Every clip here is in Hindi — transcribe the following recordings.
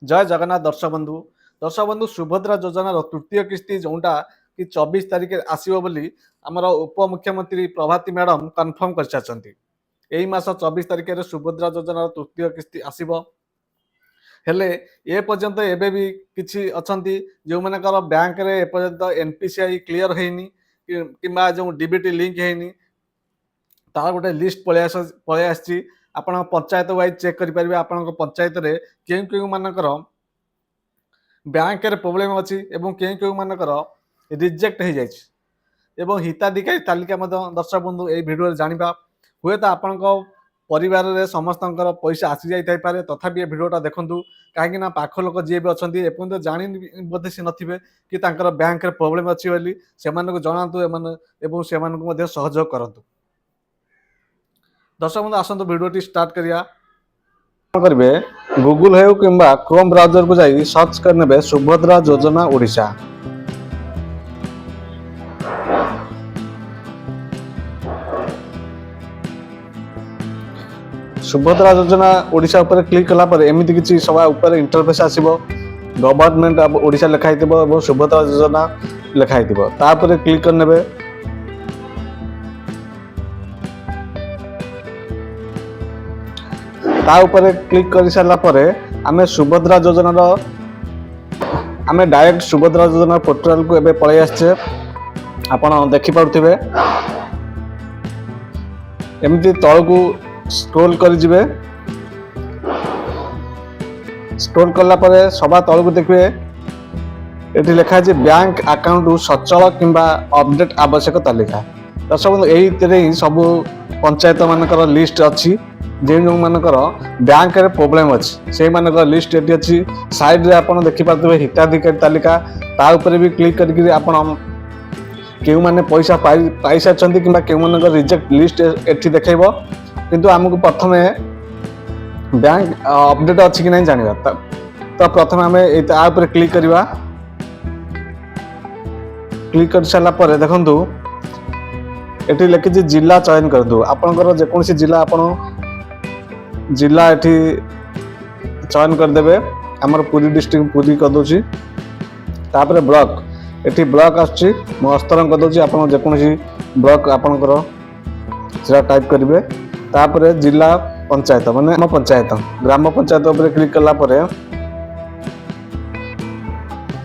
जय जगन्नाथ दर्शक बंधु सुभद्रा योजनार तृतीय किस्ती जोटा कि 24 तारिख आसो बोली आमर उपमुख्यमंत्री प्रभाती मैडम कन्फर्म कर सारी यही मास 24 तारिख में सुभद्रा योजनार तृतीय किस्ती आसब हेले ए पर्यंत एबे भी किछि अछंती जो मानकर बैंक रे ए पर्यंत एनपीसीआई क्लियर हेनी किंबा जो डीबीटी लिंक हेनी तार गोटे लिस्ट पळै आछि आपण पंचायत वाइज चेक करि परिबे आपण पंचायत रे केउ केउ मानकर बैंक रे प्रॉब्लम अछि एवं केउ केउ मानकर रिजेक्ट हो जाइछि एवं हिताधिकारी तालिका मध्य दर्शक बंधु ए भिडियो रे जानिबा हुए तो आपण परिवार रे समस्तंकर पैसा आसी जाई पारे तथापि ए भिडियोटा देखंतु काहेकि ना पाख लोक जे भी अछंती एपन जानि बोधे से नथिबे कि तांकर बैंक रे प्रॉब्लम अछि बोली सेमानकु जणांतु एवं सेमानकु मध्य सहयोग करंतु। दर्शक बंधु आसंतु भिडियोटी स्टार्ट करिया करिवे गूगल हेउ किंबा क्रोम ब्राउजर को जाई सर्च करनेबे सुभद्रा योजना ओडिशा। सुभद्रा योजना ओडिशा ऊपर क्लिक कला पर एमिति किछि सवा ऊपर इंटरफेस आसीबो गवर्नमेंट ऑफ ओडिशा लिखाई थिबो एवं सुभद्रा योजना लिखाई थिबो तापर क्लिक करनेबे ता ऊपर क्लिक कर सारा पर आमे सुभद्रा योजनार आमे डायरेक्ट सुभद्रा योजना पोर्टल को एबे पळै आछे आपण देखि पाउथिबे एमिति तळकू स्क्रॉल कर जिवे स्क्रॉल करला पर सभा तळकू देखबे एठी लिखा जे बैंक अकाउंट सचल किंबा अपडेट आवश्यक तालिका दर्शक बंधु एही तेरे ही सब पंचायत मानकर लिस्ट अछि जे जो मानकर बैंक रे प्रॉब्लम अछि से मानकर लिस्ट एटी अछि साइड रे आपण देखि पातबे हिताधिकारी तालिका ता ऊपर भी क्लिक करके आपण केउ माने पैसा पैसा चंदी किंबा केउ मानकर रिजेक्ट लिस्ट एठी देखैबो किंतु हमकु प्रथमे बैंक अपडेट अछि कि नै जानिबा तो प्रथमे हमें आ ऊपर क्लिक करबा क्लिक कर साला पर देखंतु एठी लिखि जे जिला चयन कर दो आपनकर जे कोनसी जिला आपण जिला एठी चयन कर देबे हमर पूरी डिस्ट्रिक्ट पूरी कर दोची तापर ब्लॉक एठी ब्लॉक आछि म स्तरन कर दोची आपण जे कोनसी ब्लॉक आपनकर सेटा टाइप करिवे तापर जिला पंचायत माने ग्राम पंचायत ऊपर क्लिक करला पर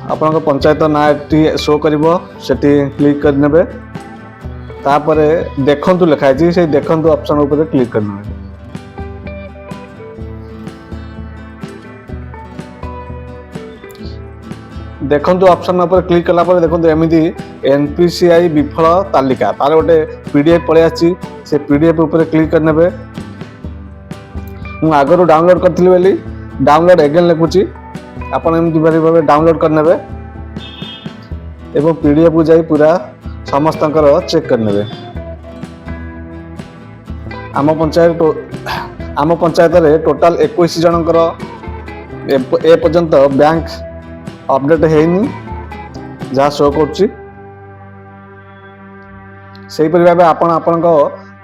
आपनकर पंचायत ना एठी शो करिवो सेठी क्लिक कर नेबे तापर देखंतु लिखा छै से देखंतु ऑप्शन ऊपर क्लिक करना देखंतु ऑप्शन ऊपर क्लिक कला पर देखंतु एमिति एनपीसीआई विफल तालिका तार गोटे पीडीएफ पळे आछि से पीडीएफ ऊपर क्लिक करनेबे मु आगरो डाउनलोड करथिली बेली डाउनलोड अगेन लिखुची आपण एमिति भाबे डाउनलोड करनेबे एवं पीडीएफ को जाई पूरा समस्तंकर चेक करनेबे आम पंचायत रे टोटल 21 जनकर ए पर्यंत बैंक अपडेट हेनी जहाँ शो कर भाव आपण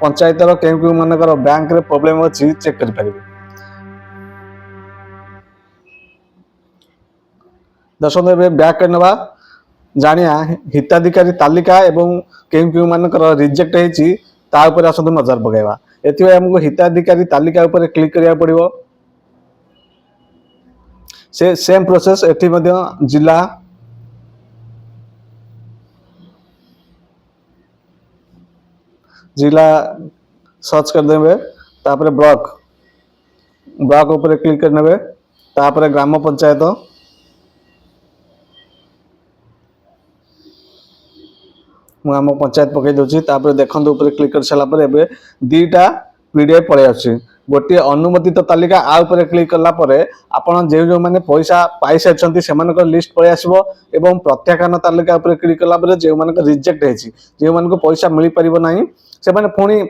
पंचायत केउ मानकर बैंक रे प्रॉब्लम अछि चेक कर पारिबे। दर्शक एबे बैक करनबा जानिया हिताधिकारी तालिका एवं केउ मानकर रिजेक्ट हेछि ता ऊपर आसु नजर पकाइबा एथि हमको हिताधिकारी तालिका ऊपर क्लिक करिया पड़िबो से सेम प्रोसेस एठी मध्य जिला सर्च कर देबे तापर ब्लॉक ऊपर क्लिक कर नेबे तापर ग्राम पंचायत मु हम पंचायत पकई दोची तापर देखंतु ऊपर क्लिक कर साला पर एबे दीटा पीडीएफ पळे आछि गोटे अनुमोदित तालिका आ ऊपर क्लिक करला परे आपण जे जो माने पैसा पाइसा छंती सेमानक लिस्ट पळे आसीबो एवं प्रत्याख्यान तालिका ऊपर क्लिक करला परे जे मानक रिजेक्ट हेछि जे मानक पैसा मिली परिबो नाही से माने पुणी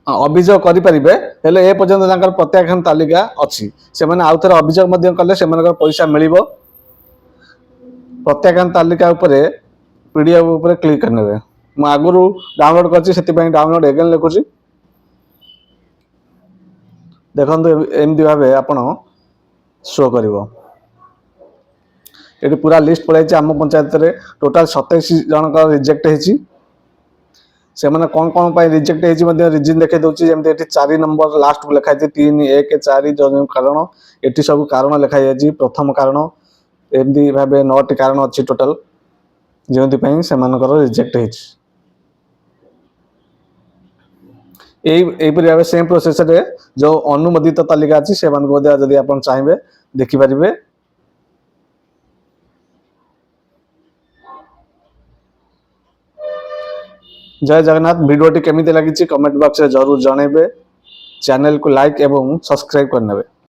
अभियोग करि परिबे हेले ए पर्यंत तांकर प्रत्याख्यान तालिका अछि से माने आउथर अभियोग मध्य करले सेमानक पैसा मिलिबो प्रत्याख्यान तालिका ऊपर पीडीएफ ऊपर क्लिक करनेबे म आगुरु डाउनलोड करछि सेति पई डाउनलोड अगेन लिखुछि देखंतु एमदी भाबे आपण शो करिवो। ये पूरा लिस्ट पड़ाई आम पंचायत रे टोटाल 27 जन का रिजेक्ट है। से माने कौन कौन पाई रिजेक्ट है रिजन देखे दउची जेमते एठी 4 नंबर लास्ट को लिखा है 3 1 4 जन कारण एठी सब कारण लिखा है। प्रथम कारण एमदी भाबे 9 कारण अछि टोटल जेमति पई से मानकर रिजेक्ट है। एपरी भाव सेम प्रोसेस रे जो अनुमोदित तालिका अच्छी से जदि आप चाहिए देखिपारे। जय जगन्नाथ। वीडियो केमिति लगी कमेंट बॉक्स रे जरूर जनइबे। चैनल को लाइक एवं सब्सक्राइब करने।